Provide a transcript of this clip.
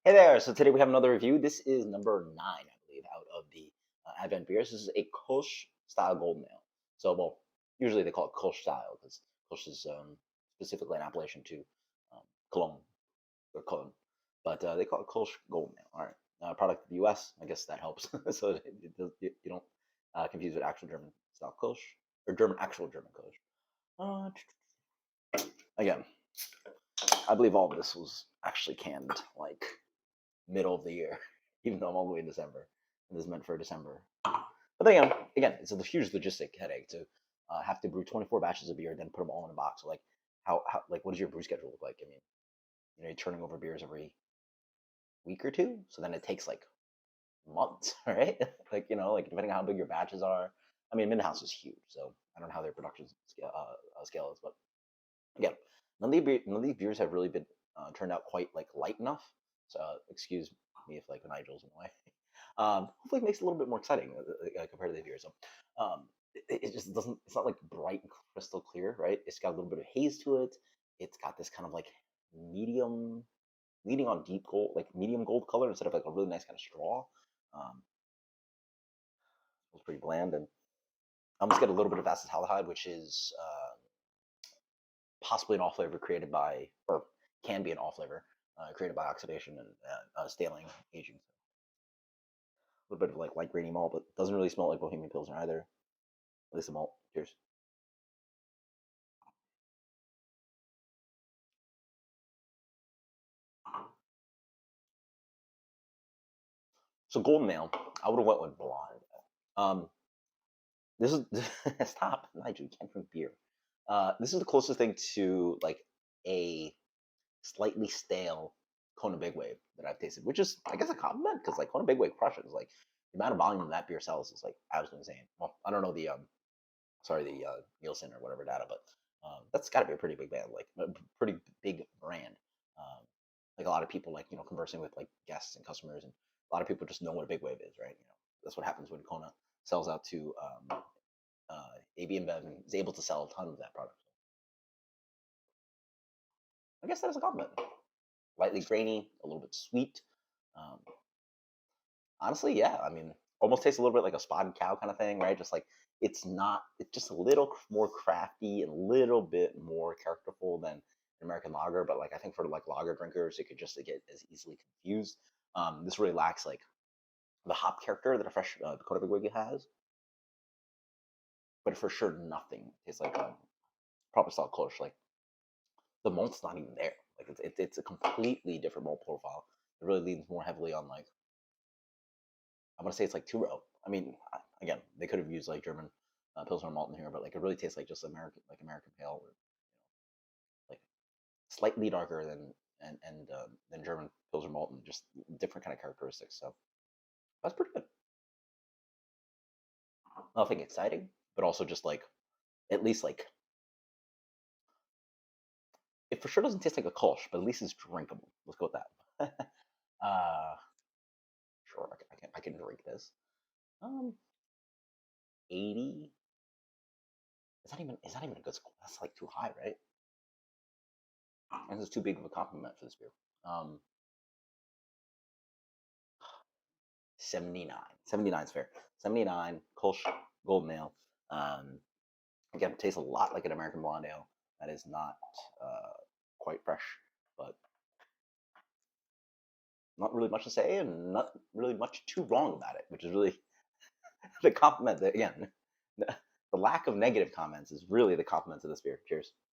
Hey there! So today we have another review. This is number 9, I believe, out of the Advent beers. This is a Kölsh style golden ale. So, well, usually they call it Kölsh style because Kölsh is specifically an appellation to Cologne or Cologne, but they call it Kölsh golden ale. All right, product of the U.S. I guess that helps, so you don't confuse with actual German style Kölsh or actual German Kölsh. Again, I believe all of this was actually canned like middle of the year, even though I'm all the way in December. And this is meant for December. But then again, it's a huge logistic headache to have to brew 24 batches of beer, then put them all in a box. So like, how like what does your brew schedule look like? I mean, you're turning over beers every week or two, so then it takes like months, right? Like depending on how big your batches are. I mean, House is huge, so I don't know how their production scale is, but again, none of these beers have really been turned out quite like light enough. So excuse me if like Nigel's in the way. Hopefully, it makes it a little bit more exciting compared to the beer. So it just doesn't. It's not like bright and crystal clear, right? It's got a little bit of haze to it. It's got this kind of like medium, leaning on deep gold, like medium gold color instead of like a really nice kind of straw. It's pretty bland, and I almost get a little bit of acetaldehyde, which is possibly an off flavor created by, or can be an off flavor created by oxidation and staling aging. A little bit of like light grainy malt, but doesn't really smell like Bohemian Pilsner either. At least the malt. Cheers. So golden ale, I would have went with blonde. Um, this is stop, Nigel. You can't drink beer. This is the closest thing to like a slightly stale Kona Big Wave that I've tasted, which is I guess a compliment because like Kona Big Wave crushes. Like the amount of volume that beer sells is like absolutely insane. Well, I don't know the Nielsen or whatever data, but that's got to be a pretty big band, like a pretty big brand. Um, like a lot of people, like conversing with like guests and customers, and a lot of people just know what a big wave is, right? That's what happens when Kona sells out to AB InBev and is able to sell a ton of that product. I guess that is a compliment. Lightly grainy, a little bit sweet. Um, Honestly, yeah. I mean, almost tastes a little bit like a spotted cow kind of thing, right? Just like it's not. It's just a little more crafty and a little bit more characterful than an American lager. But like I think for like lager drinkers, it could just get as easily confused. This really lacks like the hop character that a fresh Dakota Big Wig has, but for sure nothing tastes like a proper style Kölsch. Like the malt's not even there. Like it's a completely different malt profile. It really leans more heavily on like I'm gonna say it's like two row. I mean, again, they could have used like German Pilsner malt in here, but like it really tastes like just American pale, or like slightly darker than German Pilsner malt, and just different kind of characteristics. So that's pretty good. Nothing exciting, but also just like at least like it for sure doesn't taste like a Kolsch, but at least it's drinkable. Let's go with that. uh, sure, I can drink this. Um, 80. Is that even a good score? That's like too high, right? And this is too big of a compliment for this beer. Um, 79. 79 is fair. 79, Kolsch Golden Ale. Um, Again, it tastes a lot like an American Blonde Ale. That is not uh, quite fresh, but not really much to say and not really much too wrong about it, which is really the compliment that, again, the lack of negative comments is really the compliment to this beer. Cheers.